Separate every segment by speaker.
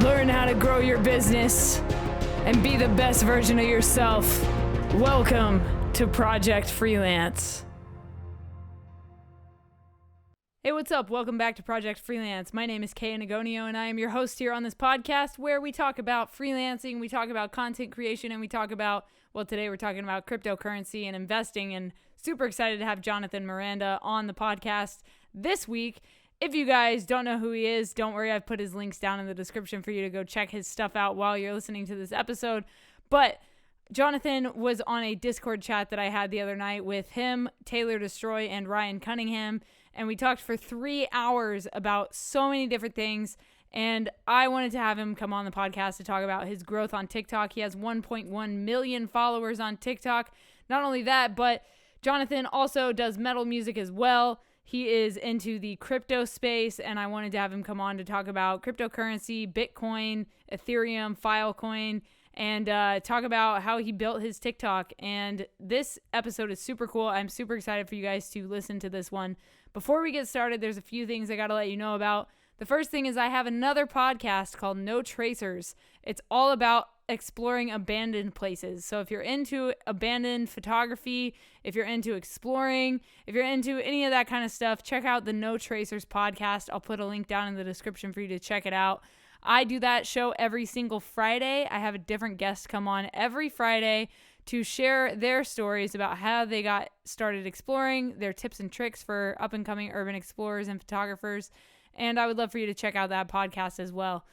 Speaker 1: Learn how to grow your business and be the best version of yourself. Welcome to Project Freelance. Hey, what's up? Welcome back to Project Freelance. My name is Kay Anagonio, and I am your host here on this podcast where we talk about freelancing, we talk about content creation, and we talk about, well, today we're talking about cryptocurrency and investing, and super excited to have Johnathon Miranda on the podcast this week. If you guys don't know who he is, don't worry, I've put his links down in the description for you to go check his stuff out while you're listening to this episode. But Johnathon was on a Discord chat that I had the other night with him, Taylor Destroy, and Ryan Cunningham, and we talked for 3 hours about so many different things, and I wanted to have him come on the podcast to talk about his growth on TikTok. He has 1.1 million followers on TikTok. Not only that, but Johnathon also does metal music as well. He is into the crypto space, and I wanted to have him come on to talk about cryptocurrency, Bitcoin, Ethereum, Filecoin, and talk about how he built his TikTok. And this episode is super cool. I'm super excited for you guys to listen to this one. Before we get started, there's a few things I got to let you know about. The first thing is I have another podcast called No Tracers. It's all about exploring abandoned places. So if you're into abandoned photography, if you're into exploring, if you're into any of that kind of stuff, check out the No Tracers podcast. I'll put a link down in the description for you to check it out. I do that show every single Friday. I have a different guest come on every Friday to share their stories about how they got started exploring, their tips and tricks for up-and-coming urban explorers and photographers. And I would love for you to check out that podcast as well.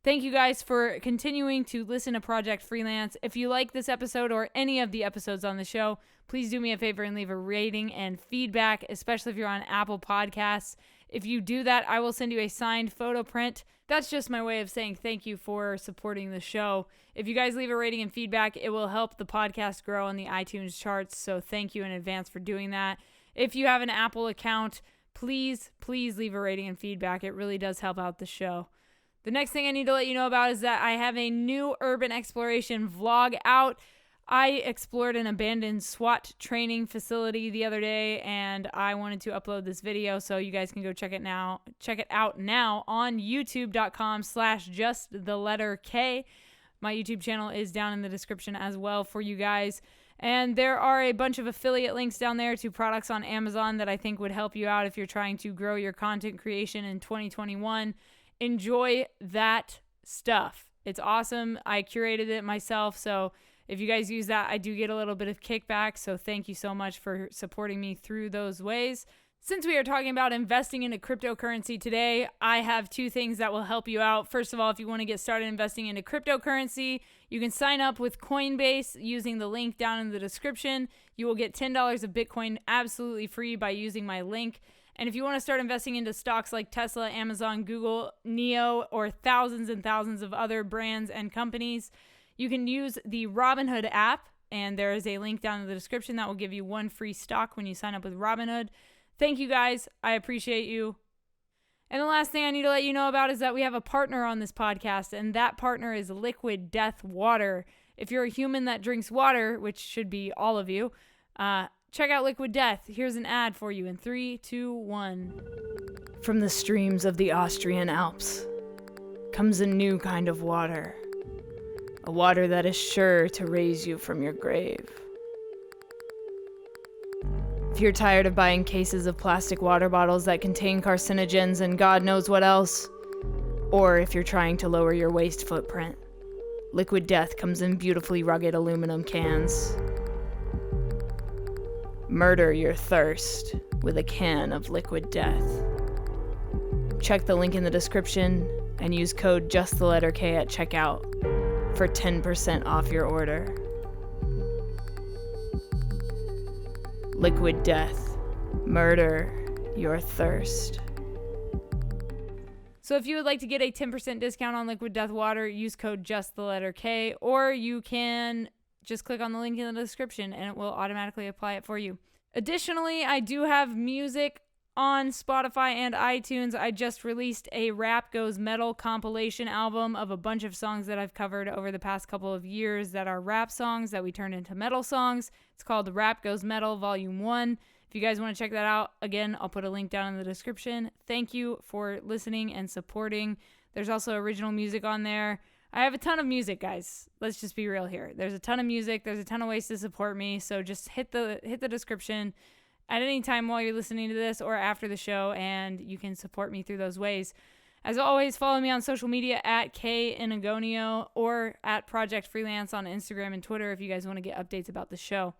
Speaker 1: Thank you guys for continuing to listen to Project Freelance. If you like this episode or any of the episodes on the show, please do me a favor and leave a rating and feedback, especially if you're on Apple Podcasts. If you do that, I will send you a signed photo print. That's just my way of saying thank you for supporting the show. If you guys leave a rating and feedback, it will help the podcast grow on the iTunes charts, so thank you in advance for doing that. If you have an Apple account, please leave a rating and feedback. It really does help out the show. The next thing I need to let you know about is that I have a new urban exploration vlog out. I explored an abandoned SWAT training facility the other day, and I wanted to upload this video so you guys can go check it out now on youtube.com/justtheletterK. My YouTube channel is down in the description as well for you guys. And there are a bunch of affiliate links down there to products on Amazon that I think would help you out if you're trying to grow your content creation in 2021. Enjoy that stuff. It's awesome. I curated it myself, so if you guys use that, I do get a little bit of kickback, so thank you so much for supporting me through those ways. Since we are talking about investing into cryptocurrency today, I have 2 things that will help you out. First of all, if you want to get started investing into cryptocurrency, you can sign up with Coinbase using the link down in the description. You will get $10 of Bitcoin absolutely free by using my link. And if you want to start investing into stocks like Tesla, Amazon, Google, NEO, or thousands and thousands of other brands and companies, you can use the Robinhood app, and there is a link down in the description that will give you 1 free stock when you sign up with Robinhood. Thank you guys. I appreciate you. And the last thing I need to let you know about is that we have a partner on this podcast, and that partner is Liquid Death Water. If you're a human that drinks water, which should be all of you, check out Liquid Death. Here's an ad for you in 3, 2, 1. From the streams of the Austrian Alps comes a new kind of water. A water that is sure to raise you from your grave. If you're tired of buying cases of plastic water bottles that contain carcinogens and God knows what else, or if you're trying to lower your waste footprint, Liquid Death comes in beautifully rugged aluminum cans. Murder your thirst with a can of Liquid Death. Check the link in the description and use code JustTheLetterK at checkout for 10% off your order. Liquid Death. Murder your thirst. So if you would like to get a 10% discount on Liquid Death Water, use code JustTheLetterK, or you can just click on the link in the description and it will automatically apply it for you. Additionally, I do have music on Spotify and iTunes. I just released a Rap Goes Metal compilation album of a bunch of songs that I've covered over the past couple of years that are rap songs that we turned into metal songs. It's called Rap Goes Metal Volume 1. If you guys want to check that out, again, I'll put a link down in the description. Thank you for listening and supporting There's also original music on there. I have a ton of music, guys. Let's just be real here. There's a ton of music. There's a ton of ways to support me. So just hit the description at any time while you're listening to this or after the show, and you can support me through those ways. As always, follow me on social media at @KInagonio or at Project Freelance on Instagram and Twitter if you guys want to get updates about the show.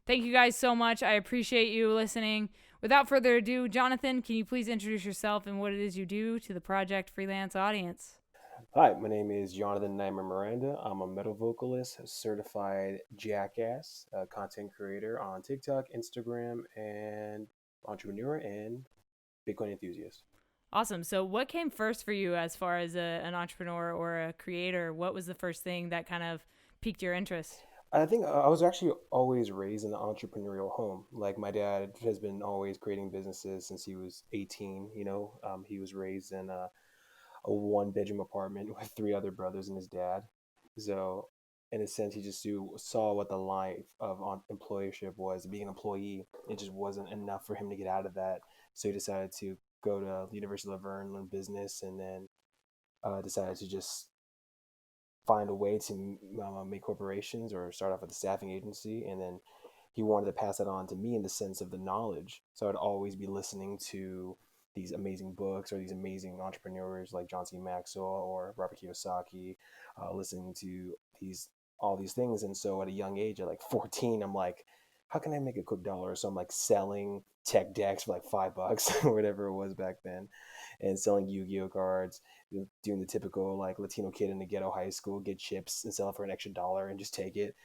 Speaker 1: Thank you guys so much. I appreciate you listening. Without further ado, Jonathan, can you please introduce yourself and what it is you do to the Project Freelance audience?
Speaker 2: Hi, my name is Johnathon and I'm a Miranda. I'm a metal vocalist, a certified jackass, a content creator on TikTok, Instagram, and entrepreneur and Bitcoin enthusiast.
Speaker 1: Awesome. So what came first for you as far as an entrepreneur or a creator? What was the first thing that kind of piqued your interest?
Speaker 2: I think I was actually always raised in an entrepreneurial home. Like my dad has been always creating businesses since he was 18. He was raised in a one-bedroom apartment with three other brothers and his dad. So, in a sense, he just saw what the life of employership was, being an employee. It just wasn't enough for him to get out of that. So he decided to go to the University of Laverne, learn business, and then decided to just find a way to make corporations or start off with a staffing agency. And then he wanted to pass that on to me in the sense of the knowledge. So I'd always be listening to these amazing books or these amazing entrepreneurs like John C. Maxwell or Robert Kiyosaki, listening to all these things. And so at a young age, at like 14, I'm like, how can I make a quick dollar? So I'm like selling tech decks for like $5 or whatever it was back then, and selling Yu-Gi-Oh cards, doing the typical like Latino kid in the ghetto high school, get chips and sell it for an extra dollar and just take it.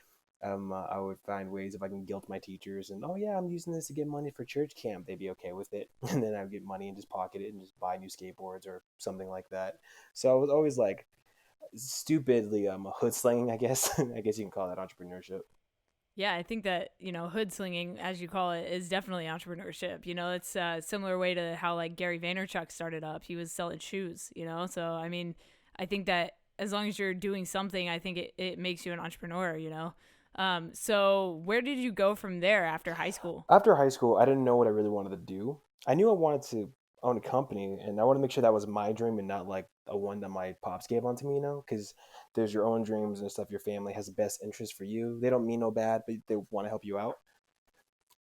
Speaker 2: I would find ways if I can guilt my teachers and, oh yeah, I'm using this to get money for church camp. They'd be okay with it. And then I'd get money and just pocket it and just buy new skateboards or something like that. So I was always like stupidly hood slinging, I guess. I guess you can call that entrepreneurship.
Speaker 1: Yeah, I think that, hood slinging, as you call it, is definitely entrepreneurship. It's a similar way to how like Gary Vaynerchuk started up. He was selling shoes. So, I mean, I think that as long as you're doing something, I think it makes you an entrepreneur. So where did you go from there after high school?
Speaker 2: After high school, I didn't know what I really wanted to do. I knew I wanted to own a company, and I wanted to make sure that was my dream and not like a one that my pops gave onto me, because there's your own dreams and stuff. Your family has the best interest for you. They don't mean no bad, but they want to help you out.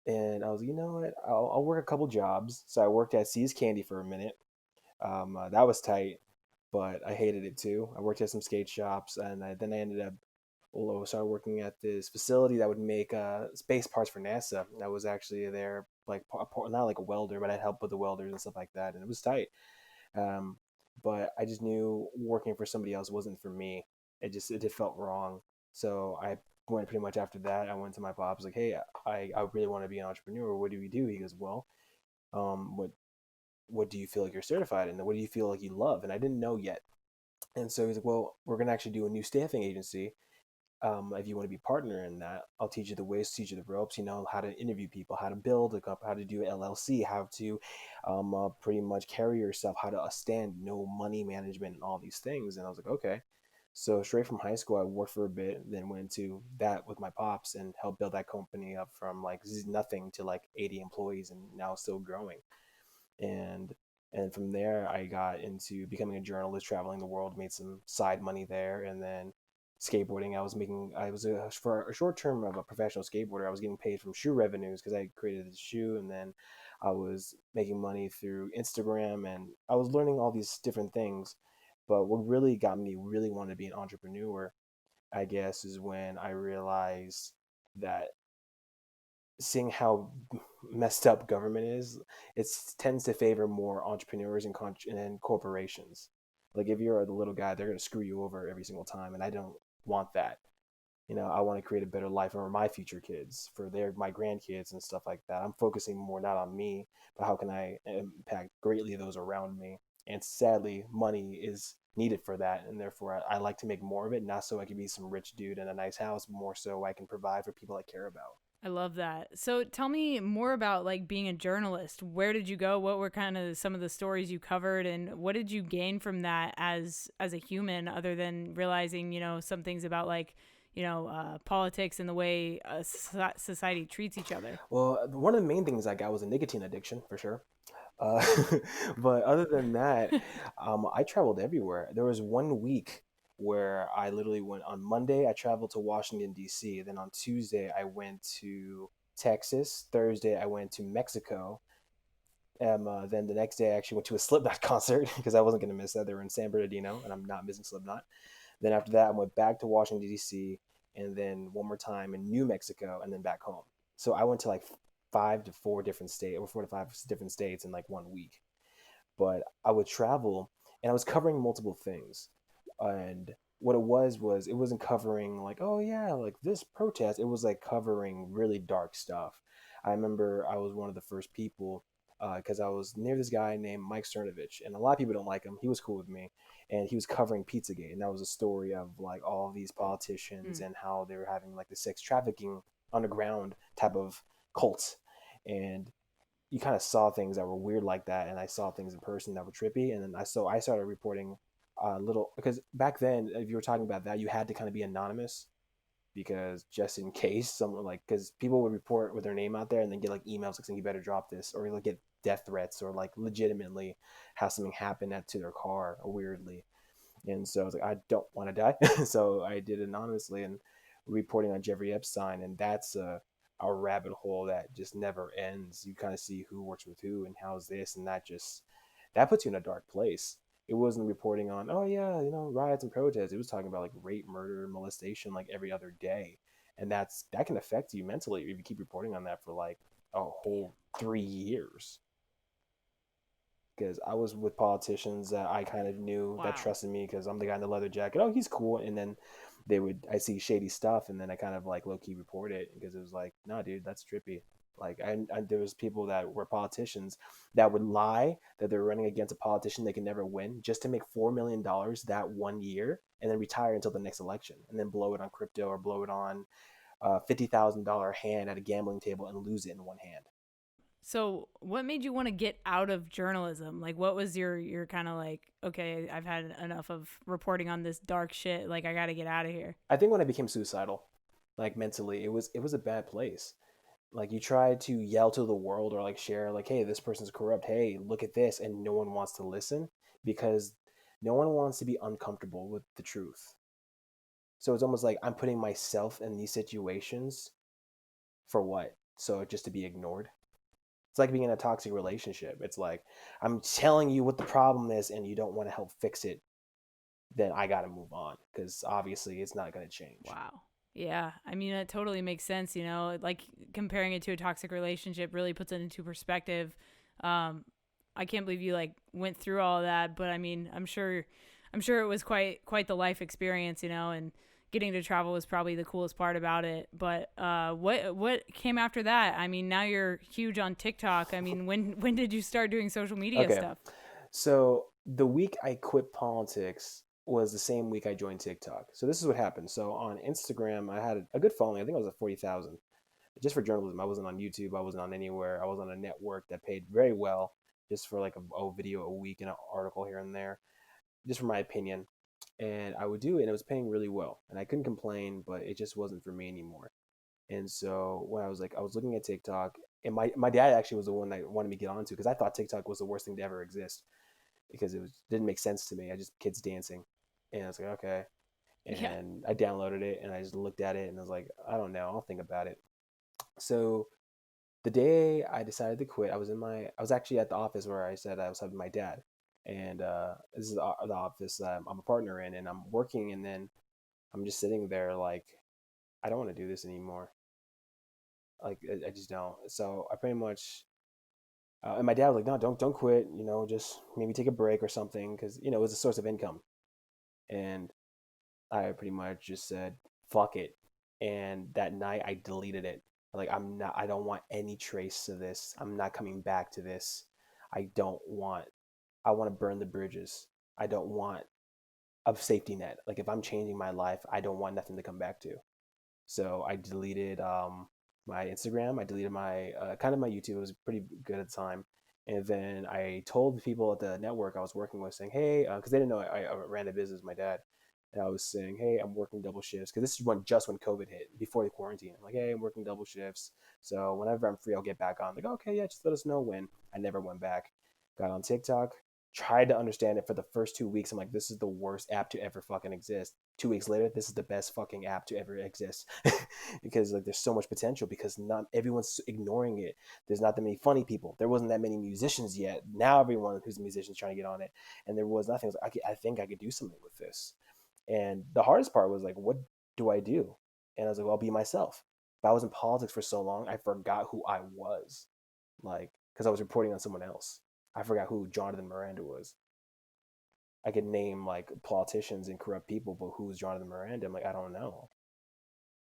Speaker 2: And I was, you know what? I'll work a couple jobs. So I worked at C's Candy for a minute. That was tight, but I hated it too. I worked at some skate shops, and then I ended up started working at this facility that would make space parts for NASA. I was actually there, like not like a welder, but I helped with the welders and stuff like that, and it was tight. Um, but I just knew working for somebody else wasn't for me. It just felt wrong. So I went pretty much after that. I went to my pops like, hey, I really want to be an entrepreneur. What do we do? He goes, well, what do you feel like you're certified in? What do you feel like you love? And I didn't know yet. And so he's like, well, we're gonna actually do a new staffing agency. If you want to be a partner in that, I'll teach you the ways, teach you the ropes, how to interview people, how to build a company, how to do LLC, how to pretty much carry yourself, how to stand, money management and all these things. And I was like, okay. So straight from high school, I worked for a bit, then went into that with my pops and helped build that company up from like nothing to like 80 employees and now still growing. And from there I got into becoming a journalist, traveling the world, made some side money there. And then skateboarding, for a short term of a professional skateboarder. I was getting paid from shoe revenues because I created the shoe, and then I was making money through Instagram, and I was learning all these different things. But what really got me really wanting to be an entrepreneur, I guess, is when I realized that seeing how messed up government is, it tends to favor more entrepreneurs and corporations. Like if you're the little guy, they're going to screw you over every single time, and I don't want that. I want to create a better life for my future kids, for my grandkids and stuff like that. I'm focusing more not on me, but how can I impact greatly those around me? And sadly, money is needed for that, and therefore I like to make more of it, not so I can be some rich dude in a nice house, but more so I can provide for people I care about.
Speaker 1: I love that. So tell me more about like being a journalist. Where did you go? What were kind of some of the stories you covered, and what did you gain from that as a human, other than realizing some things about like politics and the way society treats each other?
Speaker 2: Well, one of the main things I got was a nicotine addiction for sure. Uh, but other than that, I traveled everywhere. There was one week where I literally went on Monday. I traveled to Washington D.C. Then on Tuesday I went to Texas. Thursday I went to Mexico. Then the next day I actually went to a Slipknot concert because I wasn't going to miss that. They were in San Bernardino, and I'm not missing Slipknot. Then after that, I went back to Washington D.C. and then one more time in New Mexico, and then back home. So I went to like 5 to 4 different states, or 4 to 5 different states in like one week. But I would travel, and I was covering multiple things. And what it was it wasn't covering like, oh yeah, like this protest. It was like covering really dark stuff. I remember I was one of the first people because I was near this guy named Mike Cernovich, and a lot of people don't like him. He was cool with me, and he was covering Pizzagate, and that was a story of like all of these politicians
Speaker 1: Mm.
Speaker 2: and how they were having like the sex trafficking underground type of cult, and you kind of saw things that were weird like that, and I saw things in person that were trippy, and then I started reporting little because back then, if you were talking about that, you had to kind of be anonymous because just in case someone like because people would report with their name out there and then get like emails like saying you better drop this, or you'll get death threats, or like legitimately have something happen to their car weirdly. And so I was like, I don't want to die. So I did it anonymously and reporting on Jeffrey Epstein. And that's a rabbit hole that just never ends. You kind of see who works with who and how's this. And that puts you in a dark place. It wasn't reporting on, oh, yeah, riots and protests. It was talking about like rape, murder, molestation, like every other day. And that can affect you mentally if you keep reporting on that for like a whole 3 years, because I was with politicians that I kind of knew that
Speaker 1: Wow.
Speaker 2: trusted me because I'm the guy in the leather jacket. Oh, he's cool. And then I see shady stuff, and then I kind of like low key report it because it was like, nah, dude, that's trippy. Like there was people that were politicians that would lie that they're running against a politician they can never win just to make $4 million that one year and then retire until the next election and then blow it on crypto or blow it on a $50,000 hand at a gambling table and lose it in one hand.
Speaker 1: So, what made you want to get out of journalism? Like, what was your kind of like, okay, I've had enough of reporting on this dark shit. Like, I got to get out of here.
Speaker 2: I think when I became suicidal, like mentally, it was a bad place. Like you try to yell to the world or like share like, hey, this person's corrupt, hey, look at this, and no one wants to listen because no one wants to be uncomfortable with the truth. So it's almost like I'm putting myself in these situations for what? So just to be ignored. It's like being in a toxic relationship. It's like I'm telling you what the problem is and you don't want to help fix it, then I got to move on because obviously it's not going to change.
Speaker 1: Wow. Yeah. I mean, it totally makes sense, like comparing it to a toxic relationship really puts it into perspective. Um, I can't believe you like went through all of that, but I mean, I'm sure it was quite the life experience, and getting to travel was probably the coolest part about it. But what came after that? I mean, now you're huge on TikTok. I mean, when did you start doing social media
Speaker 2: Okay.
Speaker 1: stuff?
Speaker 2: So the week I quit politics was the same week I joined TikTok. So this is what happened. So on Instagram, I had a good following. I think I was at 40,000 just for journalism. I wasn't on YouTube. I wasn't on anywhere. I was on a network that paid very well just for like a video a week and an article here and there, just for my opinion. And I would do it and it was paying really well. And I couldn't complain, but it just wasn't for me anymore. And so when I was looking at TikTok, and my dad actually was the one that wanted me to get onto because I thought TikTok was the worst thing to ever exist because didn't make sense to me. I just kids dancing, and I was like, okay.
Speaker 1: Yeah.
Speaker 2: And I downloaded it and I just looked at it and I was like, I don't know, I'll think about it. So the day I decided to quit, I was actually at the office where I said I was helping my dad, and this is the office I'm a partner in, and I'm working, and then I'm just sitting there like, I don't want to do this anymore. Like I just don't. So I pretty much and my dad was like, no, don't quit. Just maybe take a break or something because it was a source of income. And I pretty much just said, fuck it. And that night I deleted it. Like, I don't want any trace of this. I'm not coming back to this. I don't want, I want to burn the bridges. I don't want a safety net. Like, if I'm changing my life, I don't want nothing to come back to. So I deleted my Instagram. I deleted my kind of my YouTube. It was pretty good at the time. And then I told the people at the network I was working with, saying, "Hey," because they didn't know I ran a business. My dad, and I was saying, "Hey, I'm working double shifts because this is when COVID hit before the quarantine. I'm like, hey, I'm working double shifts. So whenever I'm free, I'll get back on." Like, okay, yeah, just let us know when. I never went back. got on TikTok, tried to understand it for the first 2 weeks. I'm like, this is the worst app to ever fucking exist. 2 weeks later, this is the best fucking app to ever exist. Because like there's so much potential because not everyone's ignoring it. There's not that many funny people. There wasn't that many musicians yet. Now everyone who's a musician is trying to get on it. And there was nothing. I was like, I think I could do something with this. And the hardest part was like, what do I do? And I was like, well, I'll be myself. But I was in politics for so long, I forgot who I was. Like, because I was reporting on someone else. I forgot who Jonathan Miranda was. I could name like politicians and corrupt people, but who's Jonathan Miranda? I'm like, I don't know.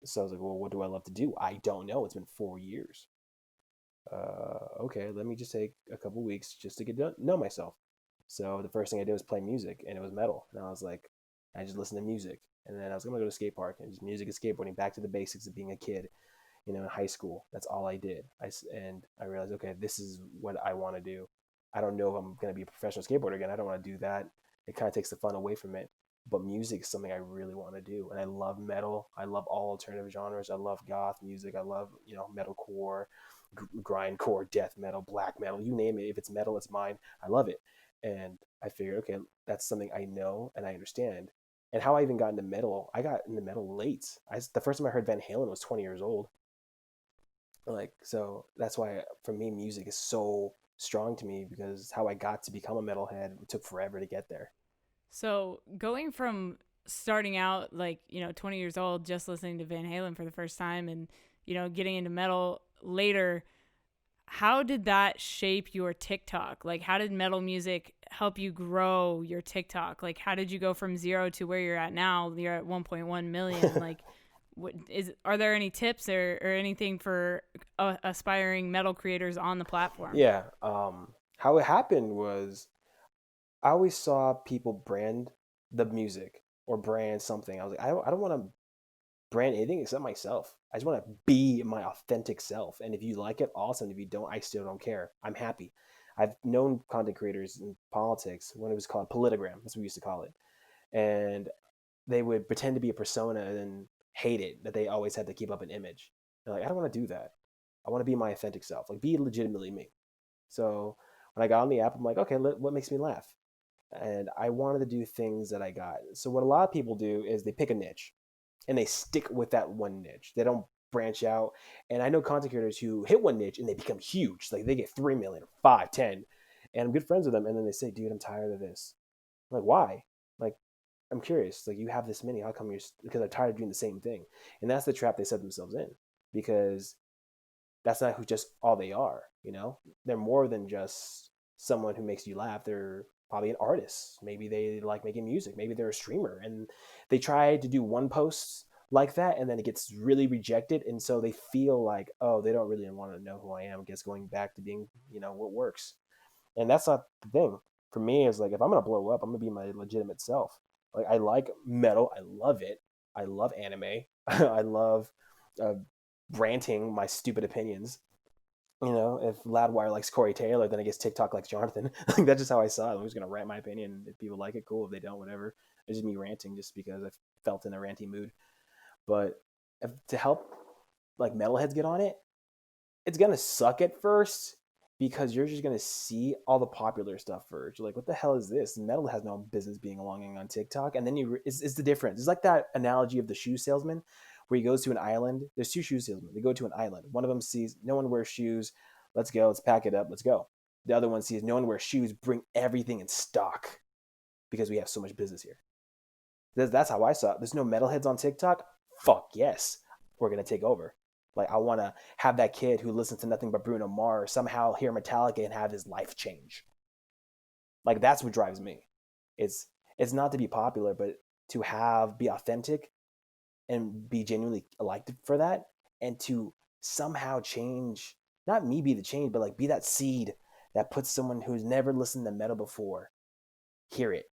Speaker 2: So I was like, well, what do I love to do? I don't know. It's been 4 years. Okay, let me just take a couple weeks just to get to know myself. So the first thing I did was play music, and it was metal. And I was like, I just listened to music. And then I was gonna go to a skate park and just music and skateboarding, back to the basics of being a kid. In high school, that's all I did. And I realized, okay, this is what I want to do. I don't know if I'm gonna be a professional skateboarder again. I don't want to do that. It kind of takes the fun away from it. But music is something I really want to do, and I love metal. I love all alternative genres. I love goth music. I love metalcore, grindcore, death metal, black metal. You name it. If it's metal, it's mine. I love it. And I figured, okay, that's something I know and I understand. And how I even got into metal, I got into metal late. The first time I heard Van Halen was 20 years old. Like, so that's why for me, music is so strong to me because how I got to become a metalhead took forever to get there.
Speaker 1: So going from starting out like, 20 years old, just listening to Van Halen for the first time and, getting into metal later, how did that shape your TikTok? Like, how did metal music help you grow your TikTok? Like, how did you go from zero to where you're at now? You're at 1.1 million. Like, are there any tips or anything for aspiring metal creators on the platform?
Speaker 2: Yeah. How it happened was I always saw people brand the music or brand something. I was like, I don't want to brand anything except myself. I just want to be my authentic self. And if you like it, awesome. If you don't, I still don't care. I'm happy. I've known content creators in politics when it was called politogram. That's what we used to call it. And they would pretend to be a persona and hate it that they always had to keep up an image. They're like, I don't want to do that. I want to be my authentic self, like be legitimately me. So when I got on the app, I'm like, okay, what makes me laugh? And I wanted to do things that I got. So what a lot of people do is they pick a niche and they stick with that one niche. They don't branch out. And I know content creators who hit one niche and they become huge. Like they get 3 million or 5, 10. And I'm good friends with them. And then they say, dude, I'm tired of this. I'm like, why? Like, I'm curious. Like, you have this many. How come you're? Because I'm tired of doing the same thing. And that's the trap they set themselves in. Because that's not who just all they are. They're more than just someone who makes you laugh. They're probably an artist. Maybe they like making music. Maybe they're a streamer, and they try to do one post like that, and then it gets really rejected, and so they feel like, oh, they don't really want to know who I am. I guess going back to being, what works, and that's not the thing. For me, is like if I'm gonna blow up, I'm gonna be my legitimate self. Like I like metal. I love it. I love anime. I love uh, ranting my stupid opinions. If Loudwire likes Corey Taylor, then I guess TikTok likes Jonathan. Like that's just how I saw it. I'm just gonna rant my opinion. If people like it, cool. If they don't, whatever. It's just me ranting just because I felt in a ranty mood. But to help like metalheads get on it, it's gonna suck at first because you're just gonna see all the popular stuff first. You're like, what the hell is this? Metal has no business being belonging on TikTok. And then it's the difference. It's like that analogy of the shoe salesman where he goes to an island. There's two shoe salesmen. They go to an island. One of them sees no one wears shoes. Let's go. Let's pack it up. Let's go. The other one sees no one wears shoes. Bring everything in stock because we have so much business here. That's how I saw it. There's no metalheads on TikTok. Fuck yes, we're gonna take over. Like I want to have that kid who listens to nothing but Bruno Mars somehow hear Metallica and have his life change. Like that's what drives me. It's it's not to be popular, but to be authentic and be genuinely elected for that, and to somehow change. Not me be the change, but like be that seed that puts someone who's never listened to metal before hear it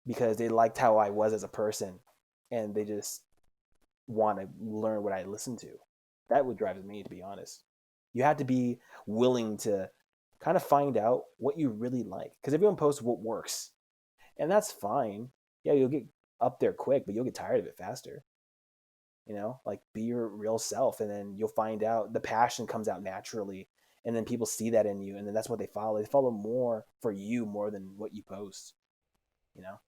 Speaker 2: because they liked how I was as a person, and they just want to learn what I listen to. That would drive me, to be honest. You have to be willing to kind of find out what you really like because everyone posts what works, and that's fine. Yeah, you'll get up there quick, but you'll get tired of it faster. Like be your real self, and then you'll find out the passion comes out naturally, and then people see that in you, and then that's what they follow. They follow more for you more than what you post, you know.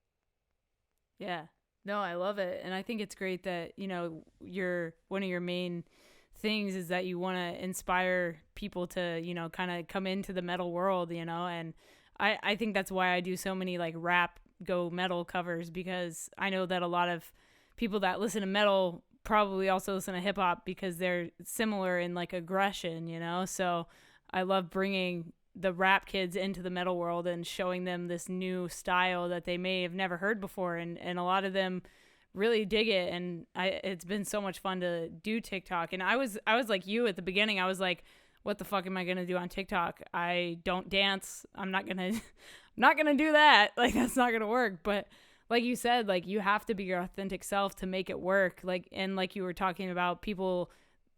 Speaker 1: Yeah. No, I love it. And I think it's great that, your one of your main things is that you want to inspire people to, kind of come into the metal world, and I think that's why I do so many like rap go metal covers, because I know that a lot of people that listen to metal probably also listen to hip hop because they're similar in like aggression, so I love bringing the rap kids into the metal world and showing them this new style that they may have never heard before, and a lot of them really dig it. And it's been so much fun to do TikTok. And I was like you at the beginning. I was like, what the fuck am I gonna do on TikTok? I don't dance. I'm not gonna do that. Like, that's not gonna work. But like you said, like, you have to be your authentic self to make it work. Like, and like you were talking about people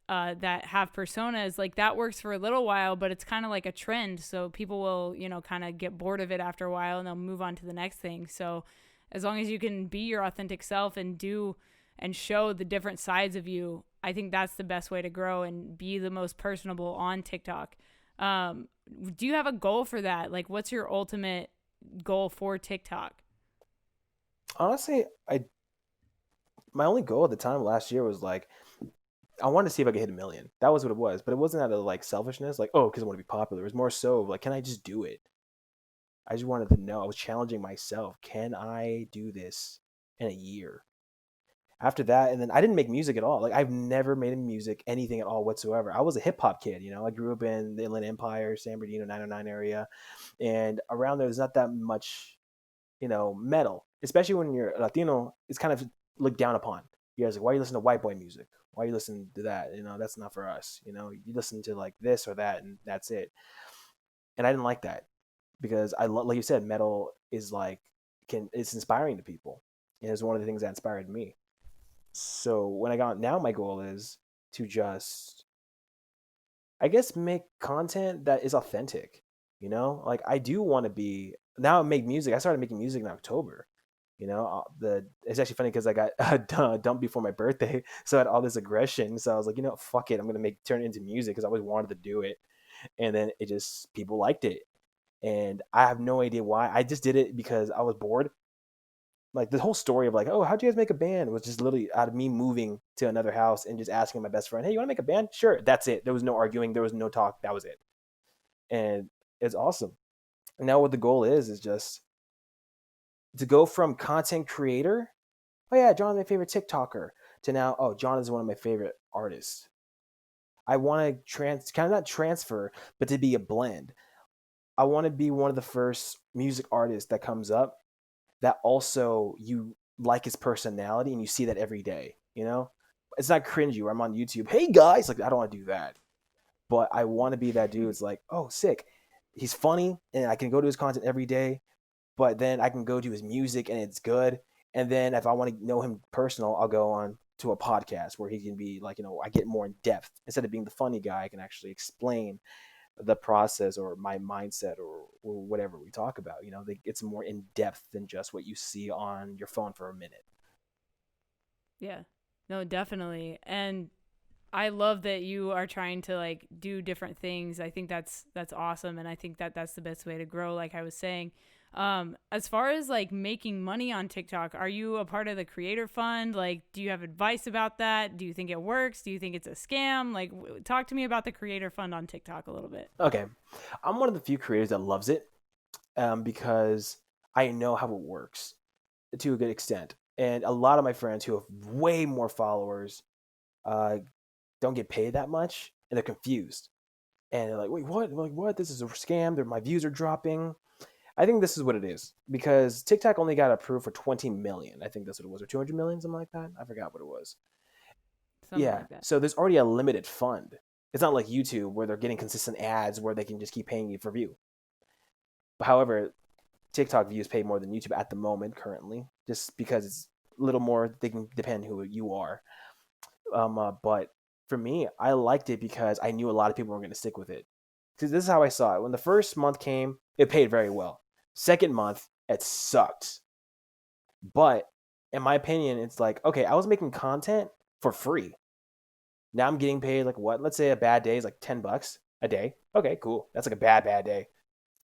Speaker 1: that have personas, like that works for a little while, but it's kind of like a trend. So people will, kind of get bored of it after a while and they'll move on to the next thing. So as long as you can be your authentic self and do and show the different sides of you, I think that's the best way to grow and be the most personable on TikTok. Do you have a goal for that? Like, what's your ultimate goal for TikTok?
Speaker 2: Honestly, my only goal at the time last year was like, I wanted to see if I could hit 1 million. That was what it was. But it wasn't out of like selfishness, like, oh, because I want to be popular. It was more so like, can I just do it? I just wanted to know. I was challenging myself. Can I do this in a year? After that, and then I didn't make music at all. Like, I've never made music, anything at all whatsoever. I was a hip hop kid, I grew up in the Inland Empire, San Bernardino, 909 area. And around there's not that much, metal. Especially when you're Latino, it's kind of looked down upon. You guys like, why you listen to white boy music? Why you listen to that? That's not for us. You listen to like this or that, and that's it. And I didn't like that because like you said, metal is like it's inspiring to people, and it's one of the things that inspired me. So when I got now, my goal is to just, I guess, make content that is authentic. Like I do want to be now. I make music. I started making music in October. It's actually funny because I got dumped before my birthday, so I had all this aggression. So I was like, fuck it, I'm gonna turn it into music because I always wanted to do it, and then it just people liked it, and I have no idea why. I just did it because I was bored. Like the whole story of like, oh, how'd you guys make a band was just literally out of me moving to another house and just asking my best friend, hey, you want to make a band? Sure, that's it. There was no arguing, there was no talk. That was it, and it's awesome. And now what the goal is just to go from content creator, oh yeah, John is my favorite TikToker, to now, oh, John is one of my favorite artists. I want to kind of not transfer, but to be a blend. I want to be one of the first music artists that comes up that also you like his personality and you see that every day. It's not cringy where I'm on YouTube. Hey guys, like I don't want to do that, but I want to be that dude. It's like, oh, sick. He's funny, and I can go to his content every day. But then I can go to his music and it's good. And then if I want to know him personal, I'll go on to a podcast where he can be like, I get more in depth. Instead of being the funny guy, I can actually explain the process or my mindset or whatever we talk about. It's more in depth than just what you see on your phone for a minute.
Speaker 1: Yeah, no, definitely. And I love that you are trying to like do different things. I think that's awesome. And I think that that's the best way to grow. Like I was saying, as far as like making money on TikTok, are you a part of the creator fund? Like, do you have advice about that? Do you think it works? Do you think it's a scam? Like, talk to me about the creator fund on TikTok a little bit.
Speaker 2: Okay. I'm one of the few creators that loves it, because I know how it works to a good extent. And a lot of my friends who have way more followers don't get paid that much, and they're confused. And they're like, wait, what? I'm like, what? This is a scam. My views are dropping. I think this is what it is, because TikTok only got approved for 20 million. I think that's what it was, or 200 million, something like that. I forgot what it was.
Speaker 1: Something like that.
Speaker 2: So there's already a limited fund. It's not like YouTube where they're getting consistent ads where they can just keep paying you for view. However, TikTok views pay more than YouTube at the moment currently, just because it's a little more. They can depend who you are. But for me, I liked it because I knew a lot of people were going to stick with it. Because this is how I saw it. When the first month came, it paid very well. Second month, it sucked. But in my opinion, it's like, okay, I was making content for free. Now I'm getting paid like what? Let's say a bad day is like $10. A day? Okay, cool. That's like a bad day.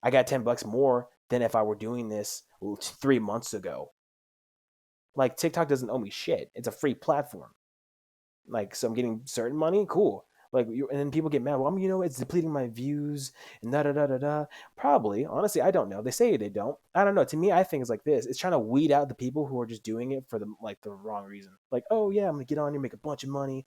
Speaker 2: I got $10 more than if I were doing this 3 months ago. Like TikTok doesn't owe me shit. It's a free platform. Like, so I'm getting certain money, cool. Like, and then people get mad. Well, it's depleting my views and da da da da da. Probably, honestly, I don't know. They say they don't. I don't know. To me, I think it's like this. It's trying to weed out the people who are just doing it for the wrong reason. Like, oh yeah, I'm gonna get on here, make a bunch of money,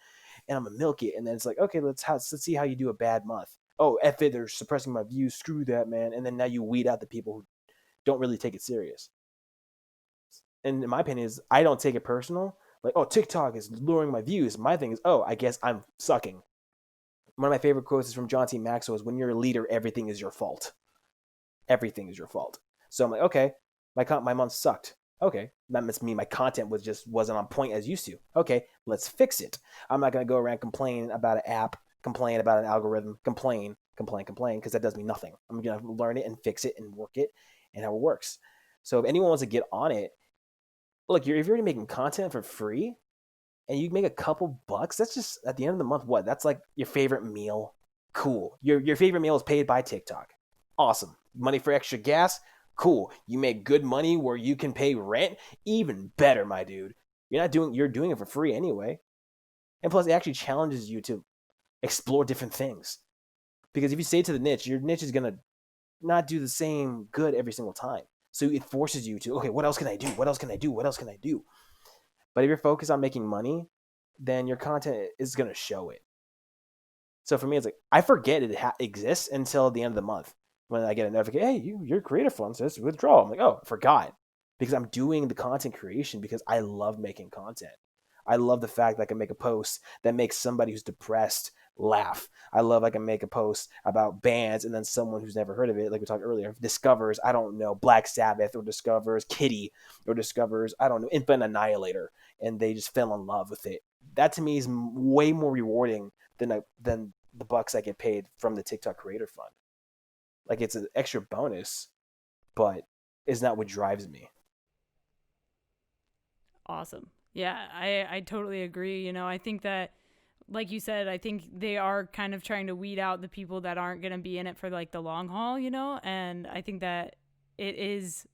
Speaker 2: and I'm gonna milk it. And then it's like, okay, let's see how you do a bad month. Oh, F it, they're suppressing my views. Screw that, man. And then now you weed out the people who don't really take it serious. And in my opinion, is I don't take it personal. Like, oh, TikTok is lowering my views. My thing is, oh, I guess I'm sucking. One of my favorite quotes is from John T. Maxwell: "Is when you're a leader, everything is your fault. Everything is your fault." So I'm like, okay, my month sucked. Okay, that must mean my content wasn't on point as used to. Okay, let's fix it. I'm not gonna go around complaining about an app, complain about an algorithm, complain, because that does me nothing. I'm gonna learn it and fix it and work it and how it works. So if anyone wants to get on it, look, if you're already making content for free and you make a couple bucks, that's just at the end of the month. What? That's like your favorite meal. Cool. Your favorite meal is paid by TikTok. Awesome. Money for extra gas. Cool. You make good money where you can pay rent. Even better, my dude. You're doing it for free anyway. And plus, it actually challenges you to explore different things. Because if you stay to the niche, your niche is gonna not do the same good every single time. So it forces you to, okay, what else can I do? What else can I do? What else can I do? But if you're focused on making money, then your content is going to show it. So for me, it's like, I forget it exists until the end of the month when I get a notification, hey, your creative fund says withdraw. I'm like, oh, I forgot. Because I'm doing the content creation because I love making content. I love the fact that I can make a post that makes somebody who's depressed laugh. I love I can make a post about bands and then someone who's never heard of it, like we talked earlier, discovers, I don't know, Black Sabbath, or discovers Kitty, or discovers, I don't know, Infant Annihilator, and they just fell in love with it. That to me is way more rewarding than the bucks I get paid from the TikTok Creator Fund. Like, it's an extra bonus, but it's not what drives me.
Speaker 1: Awesome. Yeah, I totally agree. I think that, like you said, I think they are kind of trying to weed out the people that aren't going to be in it for like the long haul, and I think that it is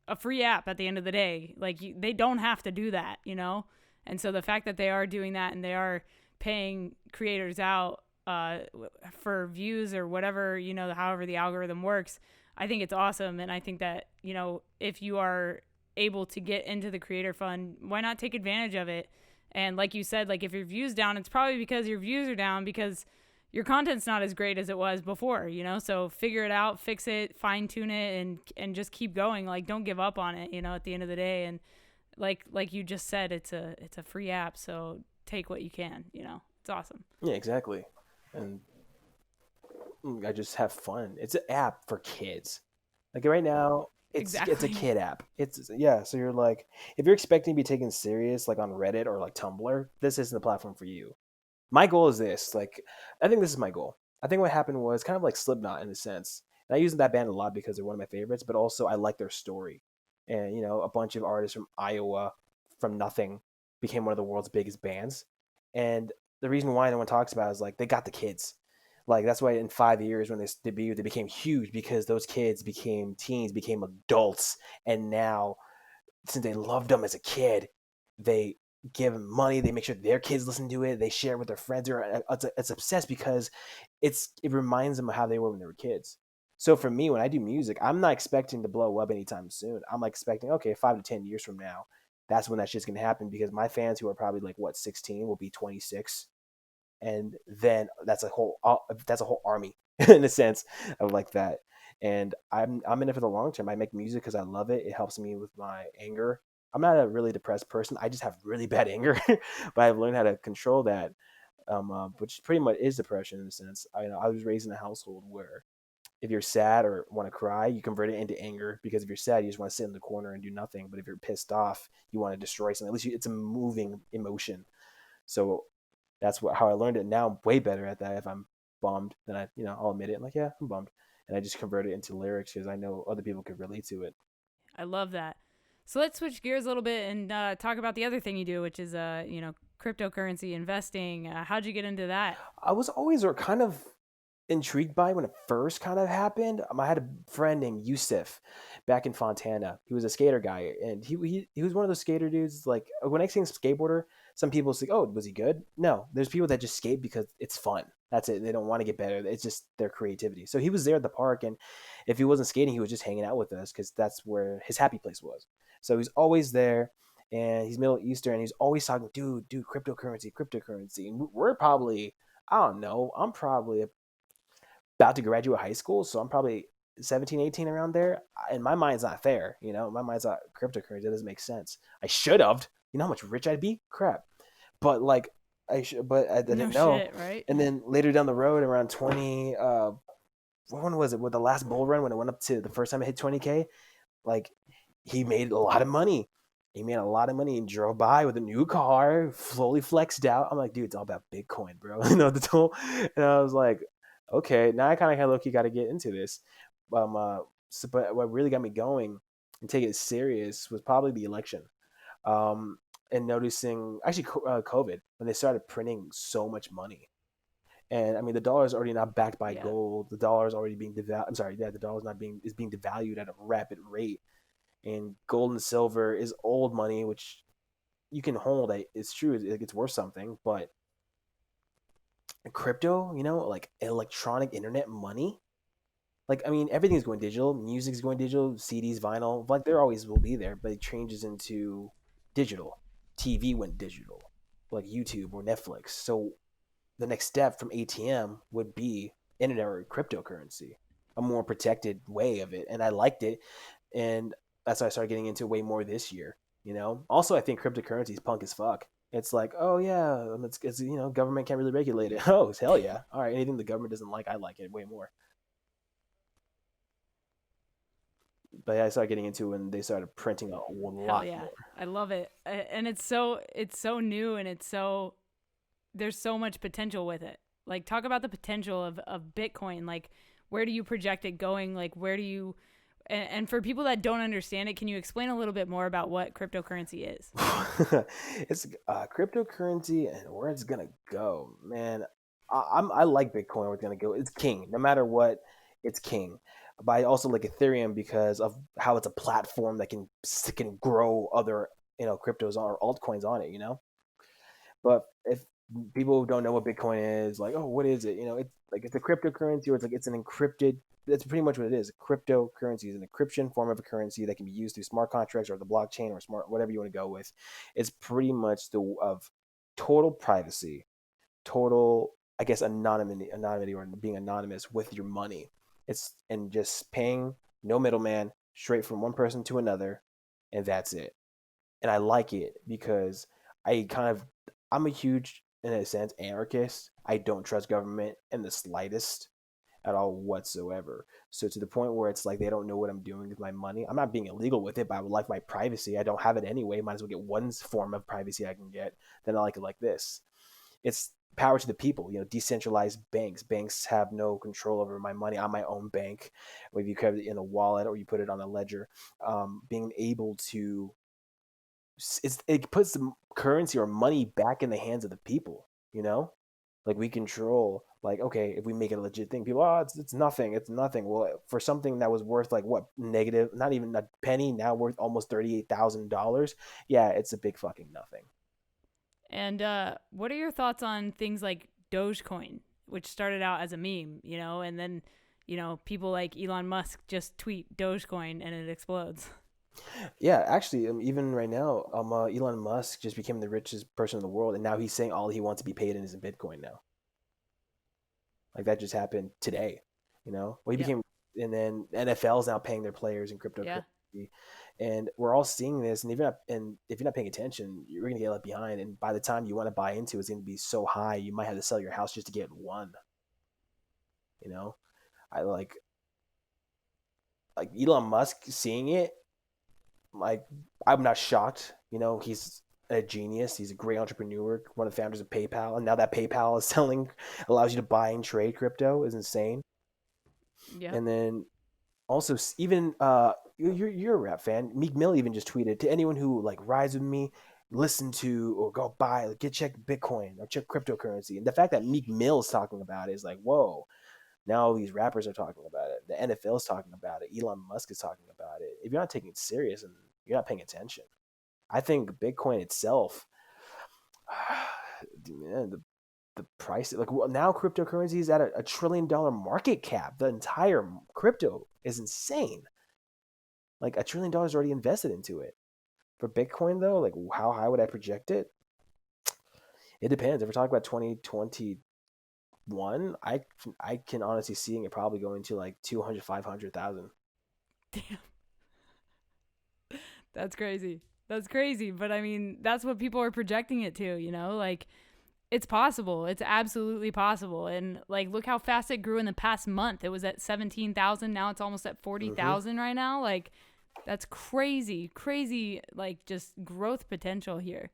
Speaker 1: a free app at the end of the day. Like, they don't have to do that, and so the fact that they are doing that and they are paying creators out for views or whatever, however the algorithm works, I think it's awesome. And I think that, if you are able to get into the creator fund, why not take advantage of it? And like you said, like, if your views down, it's probably because your views are down because your content's not as great as it was before, so figure it out, fix it, fine tune it, and just keep going. Like, don't give up on it, at the end of the day. And like you just said, it's a free app, so take what you can. It's awesome.
Speaker 2: Yeah, exactly. And I just have fun. It's an app for kids. Like right now, it's a
Speaker 1: Exactly.
Speaker 2: kid app. Yeah. So you're like, if you're expecting to be taken serious, like on Reddit or like Tumblr, this isn't the platform for you. My goal is this. Like, I think this is my goal. I think what happened was kind of like Slipknot in a sense. And I use that band a lot because they're one of my favorites, but also I like their story. And a bunch of artists from Iowa, from nothing, became one of the world's biggest bands. And the reason why no one talks about it is like they got the kids. Like, that's why in 5 years when they debuted, they became huge because those kids became teens, became adults, and now since they loved them as a kid, they give them money. They make sure their kids listen to it. They share it with their friends. It's obsessed because it reminds them of how they were when they were kids. So for me, when I do music, I'm not expecting to blow up anytime soon. I'm expecting, okay, 5 to 10 years from now, that's when that shit's gonna happen because my fans who are probably like 16 will be 26, and then that's a whole army in a sense of like that. And I'm in it for the long term. I make music because I love it. It helps me with my anger. I'm not a really depressed person. I just have really bad anger, but I've learned how to control that, which pretty much is depression in a sense. I was raised in a household where if you're sad or want to cry, you convert it into anger, because if you're sad, you just want to sit in the corner and do nothing. But if you're pissed off, you want to destroy something. At least it's a moving emotion. So that's how I learned it. Now I'm way better at that. If I'm bummed, then I'll admit it. I'm like, yeah, I'm bummed, and I just convert it into lyrics because I know other people could relate to it.
Speaker 1: I love that. So let's switch gears a little bit and talk about the other thing you do, which is cryptocurrency investing. How'd you get into that?
Speaker 2: I was always or kind of intrigued by when it first kind of happened. I had a friend named Yusuf back in Fontana. He was a skater guy, and he was one of those skater dudes. Like when I say skateboarder, some people say, "Oh, was he good?" No, there's people that just skate because it's fun. That's it. They don't want to get better. It's just their creativity. So he was there at the park, and if he wasn't skating, he was just hanging out with us because that's where his happy place was. So he's always there, and he's Middle Eastern, and he's always talking, dude, cryptocurrency, cryptocurrency. And we're probably, I don't know, I'm probably about to graduate high school, so I'm probably 17, 18 around there. And my mind's not there, my mind's not cryptocurrency. That doesn't make sense. I should have. You know how much rich I'd be? Crap. But like but I
Speaker 1: No
Speaker 2: didn't know.
Speaker 1: shit, right?
Speaker 2: And then later down the road, around 20, when was it? With the last bull run when it went up to the first time it hit 20K, like he made a lot of money. He made a lot of money and drove by with a new car, slowly flexed out. I'm like, dude, it's all about Bitcoin, bro. The whole, and I was like, okay, now I kind of low key got to get into this. But what really got me going and taking it serious was probably the election. And noticing actually COVID when they started printing so much money. And I mean, the dollar is already not backed by
Speaker 1: Yeah.
Speaker 2: gold. The dollar is already being devalued. I'm sorry, yeah, the dollar is being devalued at a rapid rate. And gold and silver is old money, which you can hold. It's true, it's worth something. But crypto, like electronic internet money, like I mean, everything's going digital. Music's going digital. CDs, vinyl, like there always will be there, but it changes into digital. TV went digital, like YouTube or Netflix. So the next step from ATM would be internet or cryptocurrency, a more protected way of it. And I liked it. And that's why I started getting into way more this year. Also, I think cryptocurrency is punk as fuck. It's like, oh yeah, it's government can't really regulate it. Oh hell yeah! All right, anything the government doesn't like, I like it way more. But yeah, I started getting into when they started printing a
Speaker 1: Hell
Speaker 2: lot
Speaker 1: yeah.
Speaker 2: more.
Speaker 1: I love it. And it's so new, and there's so much potential with it. Like, talk about the potential of Bitcoin. Like, where do you project it going? Like, where do you and for people that don't understand it, can you explain a little bit more about what cryptocurrency is?
Speaker 2: It's cryptocurrency and where it's gonna go, man. I like Bitcoin. Where it's gonna go, it's king. No matter what, it's king. But I also like Ethereum because of how it's a platform that can grow other cryptos or altcoins on it. But if people who don't know what Bitcoin is, like, oh, what is it? It's like it's a cryptocurrency, or it's an encrypted. That's pretty much what it is. Cryptocurrency is an encryption form of a currency that can be used through smart contracts or the blockchain or smart whatever you want to go with. It's pretty much the of total privacy, total, I guess, anonymity or being anonymous with your money. It's and just paying no middleman, straight from one person to another, and that's it. And I like it because I kind of I'm a huge, in a sense, anarchist. I don't trust government in the slightest at all whatsoever. So to the point where it's like they don't know what I'm doing with my money. I'm not being illegal with it, but I would like my privacy. I don't have it anyway. Might as well get one form of privacy I can get. Then I like it like this. It's power to the people. Decentralized banks. Banks have no control over my money. I'm my own bank. Whether you have it in a wallet or you put it on a ledger, being able to it puts the currency or money back in the hands of the people. Like we control. Like, okay, if we make it a legit thing, people, oh, it's nothing, it's nothing. Well, for something that was worth like what, negative, not even a penny, now worth almost $38,000. Yeah, it's a big fucking nothing.
Speaker 1: And what are your thoughts on things like Dogecoin, which started out as a meme, and then, people like Elon Musk just tweet Dogecoin and it explodes.
Speaker 2: Yeah, actually, even right now, Elon Musk just became the richest person in the world, and now he's saying all he wants to be paid in is in Bitcoin now. Like that just happened today. Well, he
Speaker 1: Yep.
Speaker 2: became, and then NFL is now paying their players in
Speaker 1: Yeah.
Speaker 2: cryptocurrency, and we're all seeing this. And if you're not paying attention, you're gonna get left behind. And by the time you want to buy into it, it's gonna be so high, you might have to sell your house just to get one. You know, I like Elon Musk seeing it. Like I'm not shocked. He's a genius. He's a great entrepreneur, one of the founders of PayPal, and now that PayPal is selling, allows you to buy and trade crypto, is insane.
Speaker 1: Yep.
Speaker 2: And then also even you're a rap fan. Meek Mill even just tweeted to anyone who like rides with me, listen to or go buy, get check Bitcoin or check cryptocurrency. And the fact that Meek Mill is talking about it is like, whoa, Now all these rappers are talking about it. The NFL is talking about it. Elon Musk is talking about it. If you're not taking it serious and you're not paying attention, I think Bitcoin itself, man, the price, like now cryptocurrency is at a $1 trillion market cap. The entire crypto is insane. Like $1 trillion already invested into it. For Bitcoin though, like how high would I project it? It depends. If we're talking about 2021, I can honestly seeing it probably going to like 200, 500,000.
Speaker 1: Damn, that's crazy. That's crazy. But I mean, that's what people are projecting it to, you know? Like, it's possible. It's absolutely possible. And like, look how fast it grew in the past month. It was at 17,000. Now it's almost at 40,000 right now. Like, that's crazy, crazy, like just growth potential here.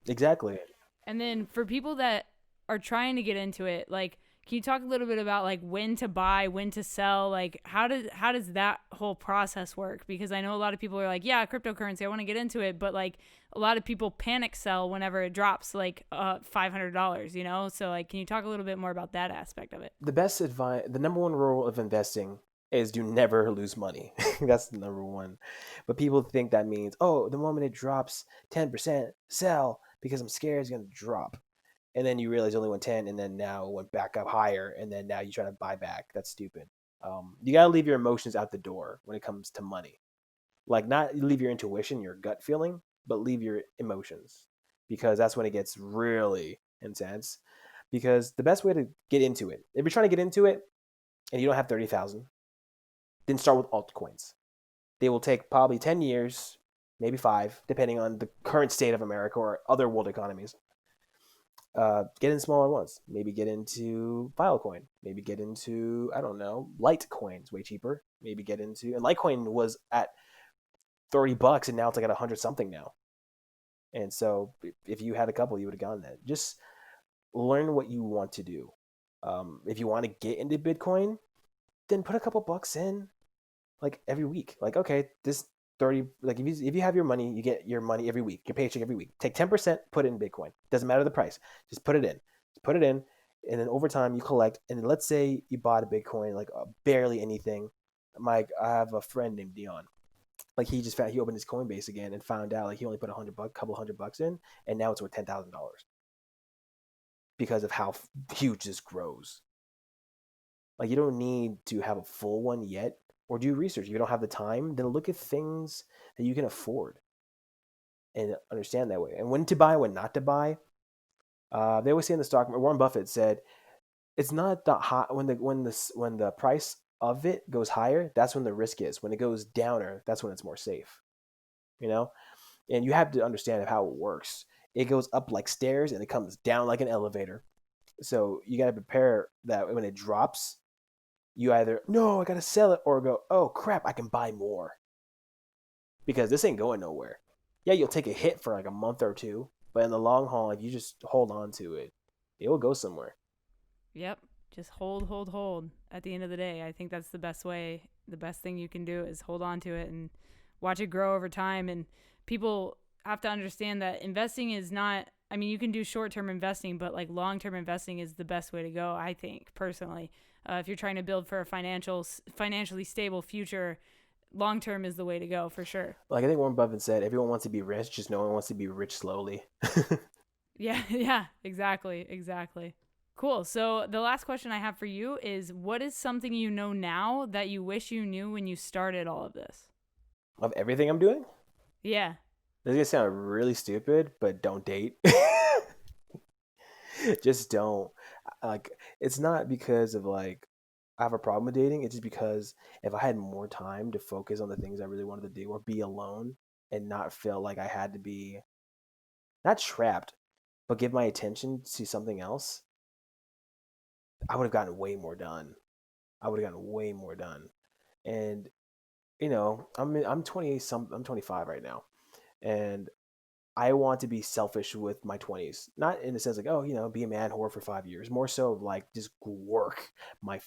Speaker 2: Exactly.
Speaker 1: And then for people that are trying to get into it, like, can you talk a little bit about like when to buy, when to sell? Like, how does that whole process work? Because I know a lot of people are like, yeah, cryptocurrency, I want to get into it, but like a lot of people panic sell whenever it drops like $500, you know? So like, can you talk a little bit more about that aspect of it?
Speaker 2: The best advice, the number one rule of investing is do never lose money. That's the number one. But people think that means, oh, the moment it drops 10%, sell because I'm scared it's going to drop. And then you realize it only went 10 and then now it went back up higher and then now you try to buy back. That's stupid. You got to leave your emotions out the door when it comes to money. Like not leave your intuition, your gut feeling, but leave your emotions because that's when it gets really intense. Because the best way to get into it, if you're trying to get into it and you don't have 30,000, then start with altcoins. They will take probably 10 years, maybe 5, depending on the current state of America or other world economies. Get in smaller ones. Maybe get into Filecoin. Maybe get into, I don't know, Litecoin's way cheaper. Maybe get into, and Litecoin was at $30 and now it's like at 100 something now. And so if you had a couple, you would have gone that. Just learn what you want to do. If you want to get into Bitcoin, then put a couple bucks in like every week. Like, okay, this 30, like if you have your money, you get your money every week, your paycheck every week. Take 10%, put it in Bitcoin. Doesn't matter the price. Just put it in. Just put it in. And then over time you collect. And let's say you bought a Bitcoin, like barely anything. I have a friend named Dion. Like he opened his Coinbase again and found out like he only put couple $100 in, and now it's worth $10,000 because of how huge this grows. Like you don't need to have a full one yet or do research. If you don't have the time, then look at things that you can afford and understand that way. And when to buy, when not to buy. They always say in the stock market, Warren Buffett said, it's not the high when the price of it goes higher, that's when the risk is. When it goes downer, that's when it's more safe. You know? And you have to understand how it works. It goes up like stairs and it comes down like an elevator. So you got to prepare that when it drops, you either, no, I got to sell it, or go, oh crap, I can buy more. Because this ain't going nowhere. Yeah, you'll take a hit for like a month or two, but in the long haul, if you just hold on to it, it will go somewhere.
Speaker 1: Yep. Just hold, hold, hold. At the end of the day, I think that's the best way. The best thing you can do is hold on to it and watch it grow over time. And people have to understand that investing is not, I mean, you can do short-term investing, but like long-term investing is the best way to go, I think, personally. If you're trying to build for a financially stable future, long-term is the way to go for sure.
Speaker 2: Like I think Warren Buffett said, everyone wants to be rich, just no one wants to be rich slowly.
Speaker 1: Yeah, yeah, exactly, exactly. Cool. So the last question I have for you is, what is something you know now that you wish you knew when you started all of this?
Speaker 2: Of everything I'm doing?
Speaker 1: Yeah.
Speaker 2: This is gonna sound really stupid, but don't date. Just don't. Like it's not because of like I have a problem with dating. It's just because if I had more time to focus on the things I really wanted to do or be alone and not feel like I had to be not trapped, but give my attention to something else, I would have gotten way more done. I would have gotten way more done. And I'm 20 some I'm 25 right now. And I want to be selfish with my 20s. Not in the sense like, oh, be a man whore for 5 years. More so like just work my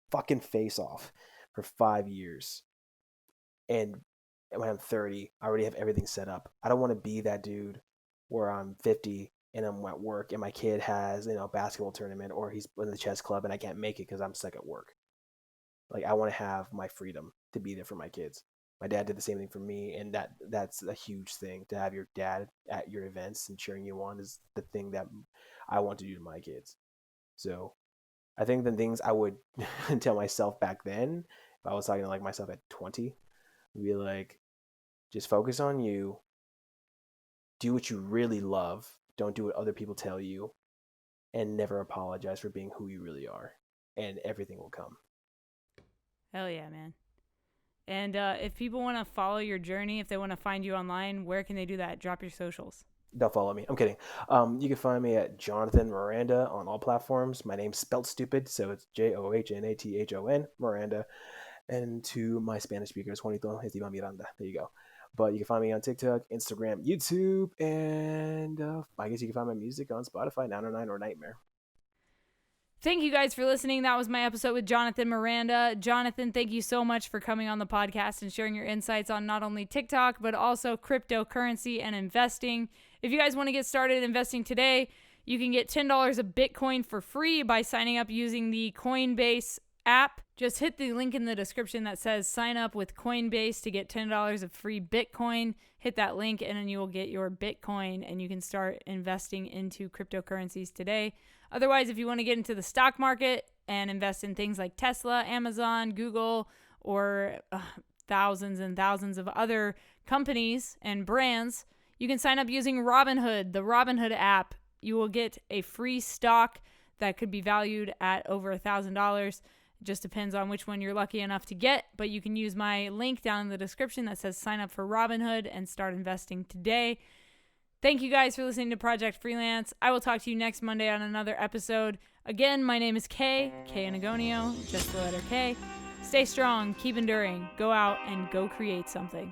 Speaker 2: fucking face off for 5 years. And when I'm 30, I already have everything set up. I don't want to be that dude where I'm 50 and I'm at work and my kid has, a basketball tournament or he's in the chess club and I can't make it because I'm stuck at work. Like I want to have my freedom to be there for my kids. My dad did the same thing for me, and that's a huge thing. To have your dad at your events and cheering you on is the thing that I want to do to my kids. So I think the things I would tell myself back then, if I was talking to like myself at 20, would be like, just focus on you, do what you really love, don't do what other people tell you, and never apologize for being who you really are, and everything will come.
Speaker 1: Hell yeah, man. And if people want to follow your journey, if they want to find you online, where can they do that? Drop your socials.
Speaker 2: They'll follow me. I'm kidding. You can find me at Johnathon Miranda on all platforms. My name's spelled stupid, so it's Johnathon Miranda. And to my Spanish speakers, Juanito Estima Miranda. There you go. But you can find me on TikTok, Instagram, YouTube, and I guess you can find my music on Spotify, 909 or Nightmare.
Speaker 1: Thank you guys for listening. That was my episode with Johnathon Miranda. Johnathon, thank you so much for coming on the podcast and sharing your insights on not only TikTok, but also cryptocurrency and investing. If you guys want to get started investing today, you can get $10 of Bitcoin for free by signing up using the Coinbase app. Just hit the link in the description that says sign up with Coinbase to get $10 of free Bitcoin. Hit that link and then you will get your Bitcoin and you can start investing into cryptocurrencies today. Otherwise, if you want to get into the stock market and invest in things like Tesla, Amazon, Google, or thousands and thousands of other companies and brands, you can sign up using Robinhood, the Robinhood app. You will get a free stock that could be valued at over $1,000. It just depends on which one you're lucky enough to get, but you can use my link down in the description that says sign up for Robinhood and start investing today. Thank you guys for listening to Project Freelance. I will talk to you next Monday on another episode. Again, my name is Kay Anagonio, just the letter K. Stay strong, keep enduring, go out and go create something.